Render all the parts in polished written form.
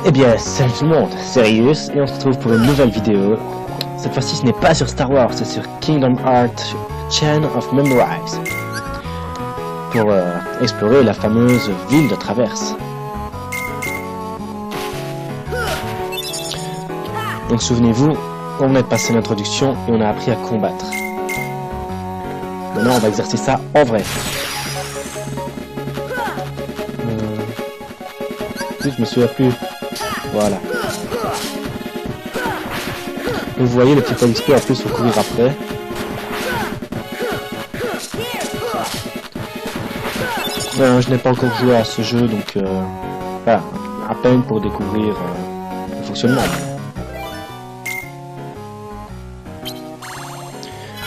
Eh bien, salut tout le monde, c'est Rius et on se retrouve pour une nouvelle vidéo. Cette fois-ci, ce n'est pas sur Star Wars, c'est sur Kingdom Hearts Chain of Memories. Pour explorer la fameuse ville de Traverse. Donc souvenez-vous, on venait de passer l'introduction et on a appris à combattre. Maintenant, on va exercer ça en vrai. Je me souviens plus. Voilà. Vous voyez le petit point XP en plus faut courir après. Je n'ai pas encore joué à ce jeu donc voilà, à peine pour découvrir le fonctionnement.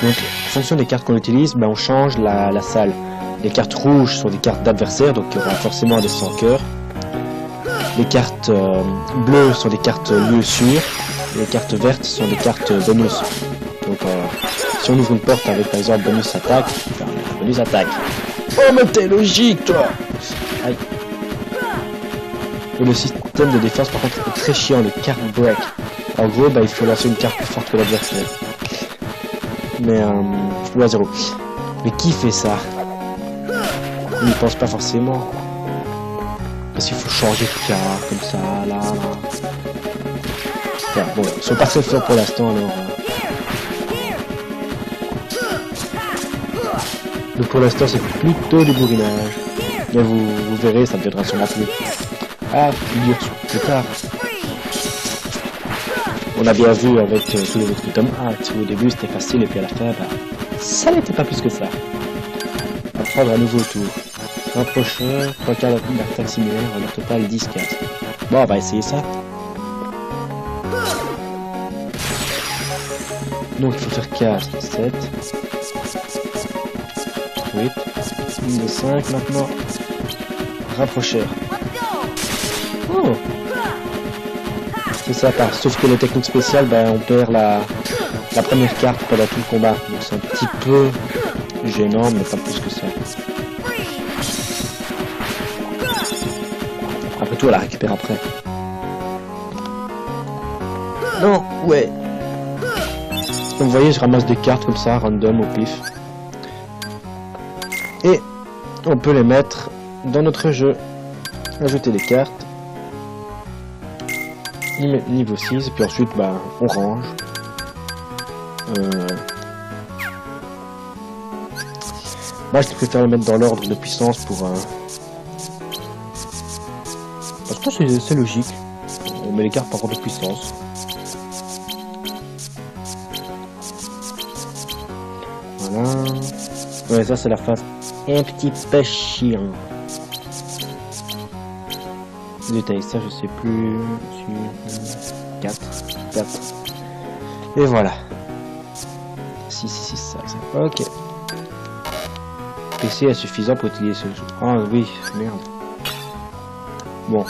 Donc en fonction des cartes qu'on utilise, on change la salle. Les cartes rouges sont des cartes d'adversaires, donc il y aura forcément des 100 cœurs. Les cartes bleues sont des cartes lieux sûrs. Et les cartes vertes sont des cartes bonus. Donc si on ouvre une porte avec par exemple bonus attaque, enfin, bonus attaque. Oh mais t'es logique toi. Aïe. Et le système de défense par contre est très chiant, le card break. En gros il faut lancer une carte plus forte que l'adversaire. Mais ou à 0. Mais qui fait ça? On n'y pense pas forcément. Parce qu'il faut changer de carte comme ça, là. Enfin, bon, ils sont pas très forts pour l'instant alors. Donc pour l'instant c'est plutôt du bourrinage. Mais vous verrez, ça deviendra sûrement plus. Ah, plus dur plus tard. On a bien vu avec tous les autres tomes. Au début c'était facile et puis à la fin, ça n'était pas plus que ça. On va prendre un nouveau tour. Un prochain, 3 quarts d'attaque similaire, au total 10 cartes. Bon, on va essayer ça. Donc il faut faire 4, 7, 8, 5 maintenant. Rapprocheur. Oh! C'est ça, sauf que les techniques spéciales, on perd la première carte pendant tout le combat. Donc c'est un petit peu gênant, mais pas plus que ça. Après tout, on la récupère après. Non, ouais. Donc vous voyez, je ramasse des cartes comme ça, random, au pif. Et on peut les mettre dans notre jeu. Ajouter des cartes. Niveau 6, et puis ensuite, on range. Moi, je préfère le mettre dans l'ordre de puissance pour... Parce que c'est logique. On met les cartes par ordre de puissance. Voilà. Ouais, ça c'est la phase un petit peu chiant. Détail, ça je sais plus. 4. Et voilà. 6, ça. Ok. PC est suffisant pour utiliser ce jeu. Ah oui, merde. Bon.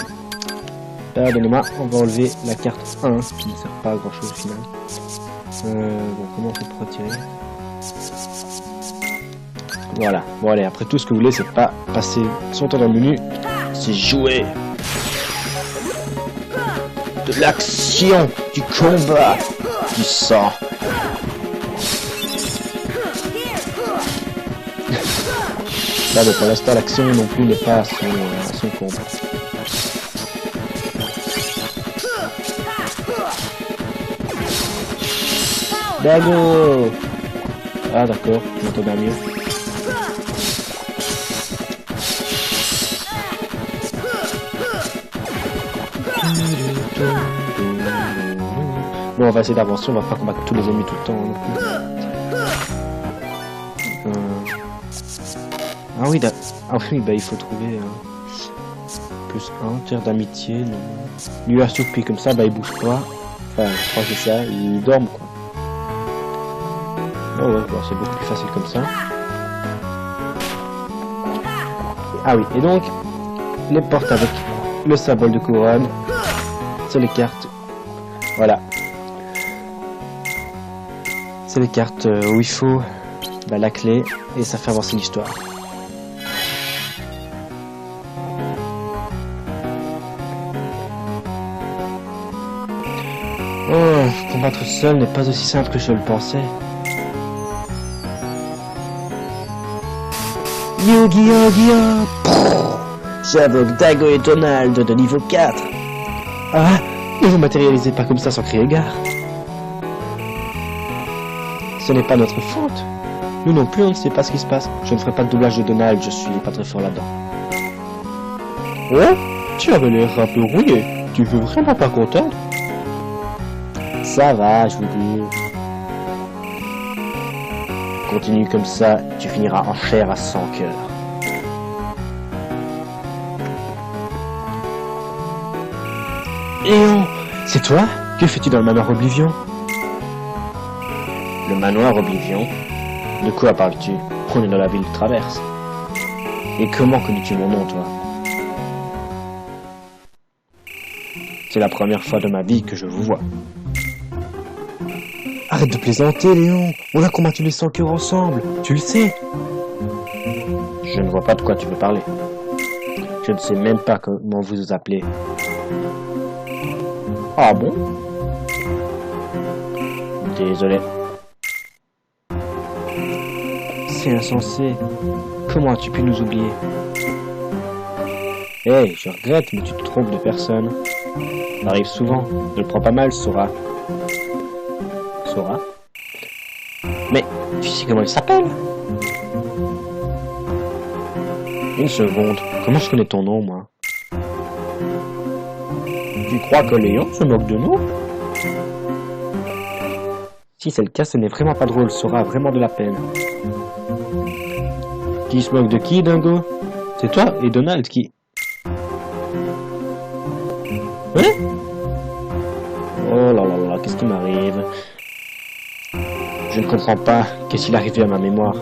Pardonnez-moi, on va enlever la carte 1 qui ne sert pas à grand chose au final. Bon, comment on fait pour retirer? Voilà. Bon allez, après tout ce que vous voulez, c'est pas passer son temps dans le menu, c'est jouer. De l'action, du combat, du sang. Là, mais pour l'instant, l'action non plus n'est pas à son compte. Dago! Ah d'accord, je m'entends mieux. Bon, on va essayer d'avancer, on va pas combattre tous les ennemis tout le temps non plus. Ah oui, il faut trouver plus 1 tiers d'amitié. Lui assoupi comme ça, il bouge pas. Enfin, je crois que c'est ça, il dorme quoi. Oh ouais, c'est beaucoup plus facile comme ça. Ah oui, et donc, les portes avec le symbole de couronne, c'est les cartes. Voilà. C'est les cartes où il faut la clé et ça fait avancer l'histoire. Oh, combattre seul n'est pas aussi simple que je le pensais. Yu-Gi-Oh! J'invoque Daigo et Donald de niveau 4. Ah, ne vous matérialisez pas comme ça sans crier gare. Ce n'est pas notre faute. Nous non plus, on ne sait pas ce qui se passe. Je ne ferai pas de doublage de Donald, je suis pas très fort là-dedans. Ouais, tu avais l'air un peu rouillé. Tu veux vraiment pas content? Ça va, je vous dis. Continue comme ça, tu finiras en chair à 100 cœurs. Léon, c'est toi? Que fais-tu dans le manoir Oblivion? Le manoir Oblivion? De quoi parles-tu? On est dans la ville de Traverse. Et comment connais-tu mon nom, toi? C'est la première fois de ma vie que je vous vois. Arrête de plaisanter, Léon. On a combattu les 100 cœurs ensemble. Tu le sais. Je ne vois pas de quoi tu veux parler. Je ne sais même pas comment vous vous appelez. Ah bon? Désolé. C'est insensé. Comment as-tu pu nous oublier? Hey, je regrette, mais tu te trompes de personne. Ça arrive souvent. Ne le prends pas mal, Sora. Sora? Mais, tu sais comment il s'appelle? Une seconde. Comment je connais ton nom, moi? Tu crois que Léon se moque de nous? Si c'est le cas, ce n'est vraiment pas drôle. Sora a vraiment de la peine. Qui se moque de qui, Dingo? C'est toi et Donald qui... Hein? Oh là là là, qu'est-ce qui m'arrive? Je ne comprends pas. Qu'est-ce qu'il arrivait à ma mémoire?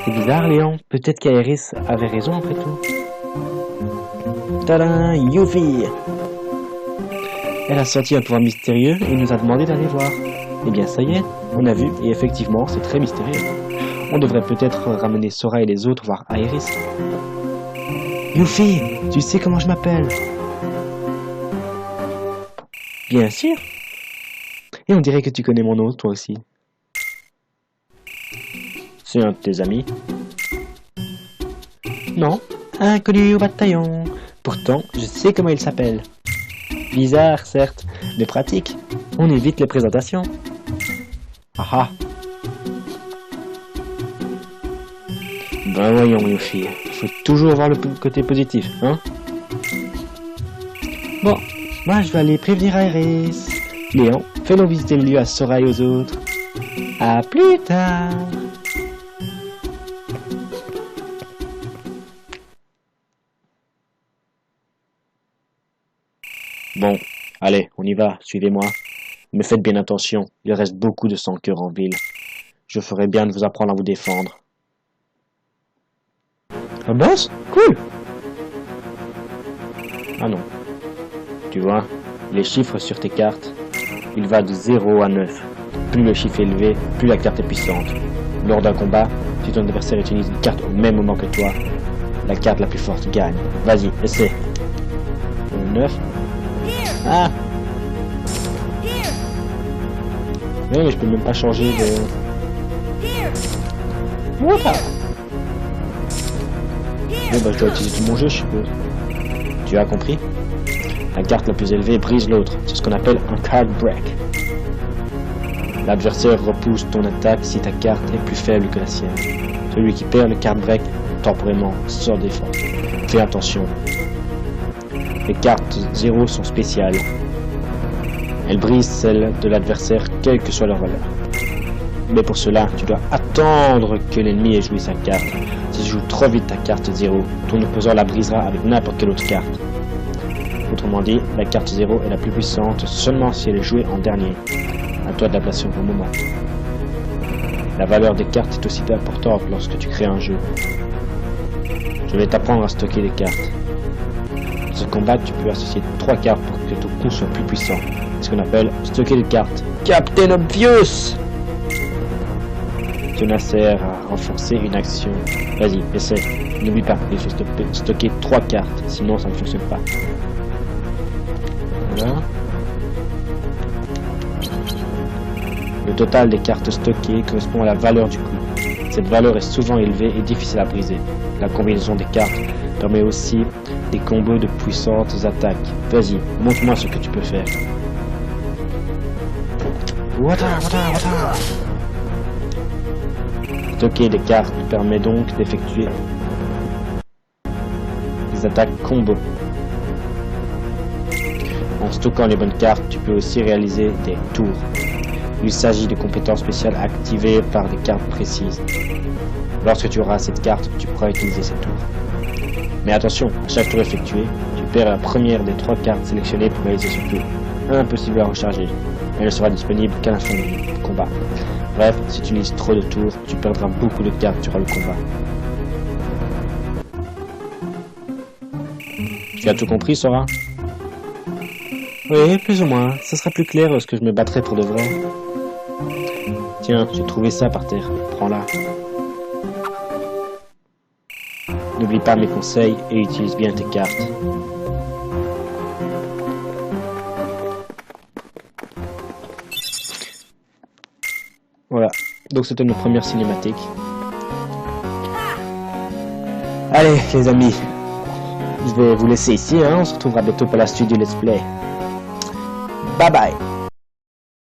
C'est bizarre, Léon. Peut-être qu'Aéris avait raison après tout. Tadam, Yuffie! Elle a senti un pouvoir mystérieux et nous a demandé d'aller voir. Eh bien, ça y est, on a vu, et effectivement, c'est très mystérieux. On devrait peut-être ramener Sora et les autres voir Aéris. Yuffie, tu sais comment je m'appelle? Bien sûr. Et on dirait que tu connais mon nom, toi aussi. C'est un de tes amis? Non, inconnu au bataillon. Pourtant, je sais comment il s'appelle. Bizarre, certes, mais pratique. On évite les présentations. Ah ah. Ben voyons, Yuffie. Il faut toujours voir le côté positif, hein? Bon, moi je vais aller prévenir Aéris. Léon, fais-nous visiter le lieu à Sora et aux autres. À plus tard. Bon, allez, on y va, suivez-moi. Mais faites bien attention, il reste beaucoup de 100 cœurs en ville. Je ferai bien de vous apprendre à vous défendre. Un boss? Cool! Ah non. Tu vois, les chiffres sur tes cartes, il va de 0 à 9. Plus le chiffre est élevé, plus la carte est puissante. Lors d'un combat, si ton adversaire utilise une carte au même moment que toi, la carte la plus forte gagne. Vas-y, essaie. 9. Ah! Non, mais je peux même pas changer de... Voilà. Bon bah je dois utiliser tout mon jeu, je suppose. Tu as compris? La carte la plus élevée brise l'autre. C'est ce qu'on appelle un card break. L'adversaire repousse ton attaque si ta carte est plus faible que la sienne. Celui qui perd le card break temporairement sort des fonds. Fais attention. Les cartes 0 sont spéciales. Elles brisent celles de l'adversaire, quelle que soit leur valeur. Mais pour cela, tu dois attendre que l'ennemi ait joué sa carte. Si tu joues trop vite ta carte 0, ton opposant la brisera avec n'importe quelle autre carte. Autrement dit, la carte 0 est la plus puissante seulement si elle est jouée en dernier. À toi de la placer au bon moment. La valeur des cartes est aussi importante lorsque tu crées un jeu. Je vais t'apprendre à stocker les cartes. Dans ce combat, tu peux associer 3 cartes pour que ton coup soit plus puissant. C'est ce qu'on appelle stocker les cartes. Captain Obvious! Cela sert à renforcer une action. Vas-y, essaie. N'oublie pas, il faut stocker 3 cartes, sinon ça ne fonctionne pas. Voilà. Le total des cartes stockées correspond à la valeur du coup. Cette valeur est souvent élevée et difficile à briser. La combinaison des cartes permet aussi des combos de puissantes attaques. Vas-y, montre-moi ce que tu peux faire. Stocker des cartes permet donc d'effectuer des attaques combo. En stockant les bonnes cartes, tu peux aussi réaliser des tours. Il s'agit de compétences spéciales activées par des cartes précises. Lorsque tu auras cette carte, tu pourras utiliser ces tours. Mais attention, à chaque tour effectué, tu perds la première des 3 cartes sélectionnées pour réaliser ce tour. Impossible à recharger. Elle ne sera disponible qu'à la fin du combat. Bref, si tu utilises trop de tours, tu perdras beaucoup de cartes durant le combat. Tu as tout compris, Sora? Oui, plus ou moins. Ça sera plus clair lorsque je me battrai pour de vrai. Tiens, j'ai trouvé ça par terre. Prends-la. N'oublie pas mes conseils et utilise bien tes cartes. Voilà. Donc c'était notre première cinématique. Allez, les amis. Je vais vous laisser ici, hein. On se retrouvera bientôt pour la suite du let's play. Bye bye.